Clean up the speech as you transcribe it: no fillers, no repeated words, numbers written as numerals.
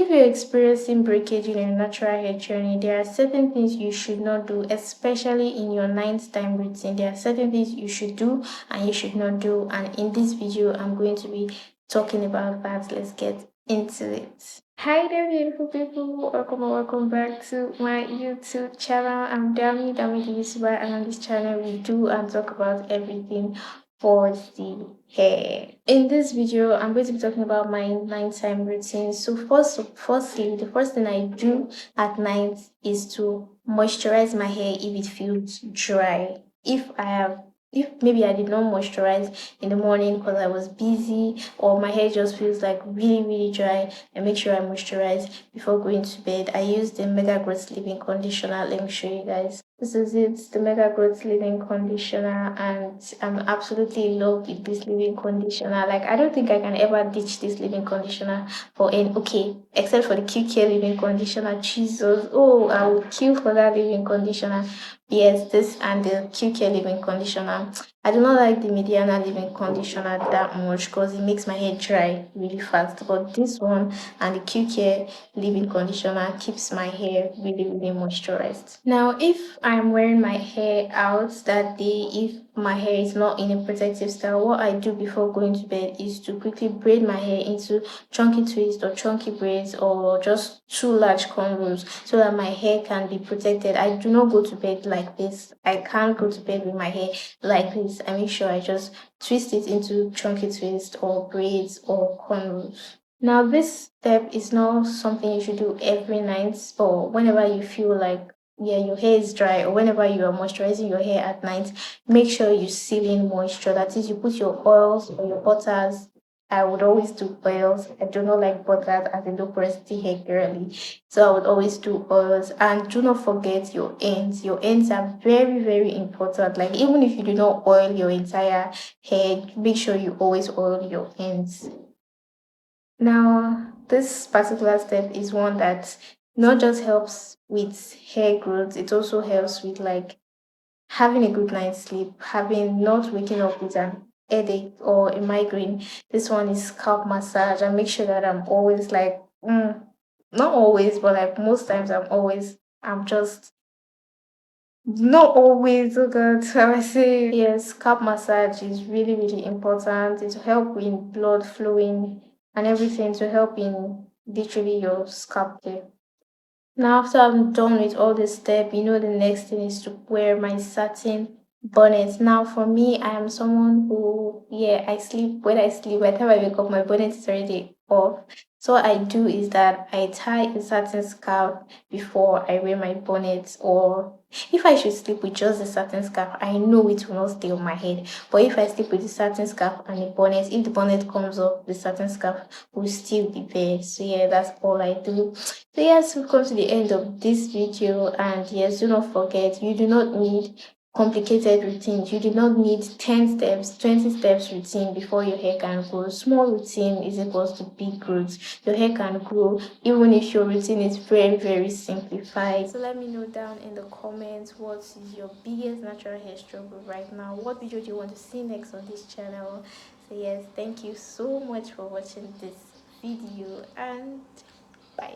If you're experiencing breakage in your natural hair journey, there are certain things you should not do, especially in your ninth time routine. There are certain things you should do and you should not do. And in this video, I'm going to be talking about that. Let's get into it. Hi there, beautiful people. Welcome and welcome back to my YouTube channel. I'm Dami the YouTuber, and on this channel, we do and talk about everything for the hair. In this video, I'm going to be talking about my nighttime routine. So firstly, the first thing I do at night is to moisturize my hair if it feels dry. If maybe I did not moisturize in the morning because I was busy, or my hair just feels like really dry, I make sure I moisturize before going to bed. I use the Mega Growth Leave-In Conditioner. Let me show you guys. This is it, the Mega Growth Leave-In Conditioner, and I'm absolutely in love with this leave-in conditioner. Like, I don't think I can ever ditch this leave-in conditioner for any, okay, except for the Q-Care leave-in conditioner. Jesus, oh, I would kill for that leave-in conditioner. Yes, this and the Q-Care leave-in conditioner. I do not like the Mediana leave-in conditioner that much because it makes my hair dry really fast. But this one and the Q-Care leave-in conditioner keeps my hair really moisturized. Now, if I'm wearing my hair out that day, if my hair is not in a protective style, what I do before going to bed is to quickly braid my hair into chunky twists or chunky braids, or just two large cornrows, so that my hair can be protected. I do not go to bed like this. I can't go to bed with my hair like this. I make sure I just twist it into chunky twists or braids or cornrows. Now, this step is not something you should do every night, or whenever you feel like, yeah, your hair is dry, or whenever you are moisturizing your hair at night. Make sure you seal in moisture. That is, you put your oils or your butters. I would always do oils. I do not like butters as a low porosity hair girly. So I would always do oils. And do not forget your ends. Your ends are very important. Like, even if you do not oil your entire hair, make sure you always oil your ends. Now, this particular step is one that not just helps with hair growth, it also helps with like having a good night's sleep, having not waking up with an headache or a migraine. This one is scalp massage. I make sure that I'm always like, not always, but like most times I'm just not always. Oh God, how I say, yes, scalp massage is really important. It will help in blood flowing and everything, to help in literally your scalp care. Now, after I'm done with all this step, the next thing is to wear my satin bonnet. Now, for me, I am someone who, yeah, I sleep. When I sleep, by the time I wake up, my bonnet is already off. So what I do is that I tie a satin scarf before I wear my bonnet, or if I should sleep with just the satin scarf, I know it will not stay on my head. But if I sleep with the satin scarf and the bonnet, if the bonnet comes off, the satin scarf will still be there. So yeah, that's all I do. So yes, we've come to the end of this video, and yes, do not forget, you do not need complicated routines. You do not need 10 steps, 20 steps routine before your hair can grow. Small routine is equals to big growth. Your hair can grow even if your routine is very simplified. So let me know down in the comments, what is your biggest natural hair struggle right now? What video do you want to see next on this channel? So yes, thank you so much for watching this video, and bye.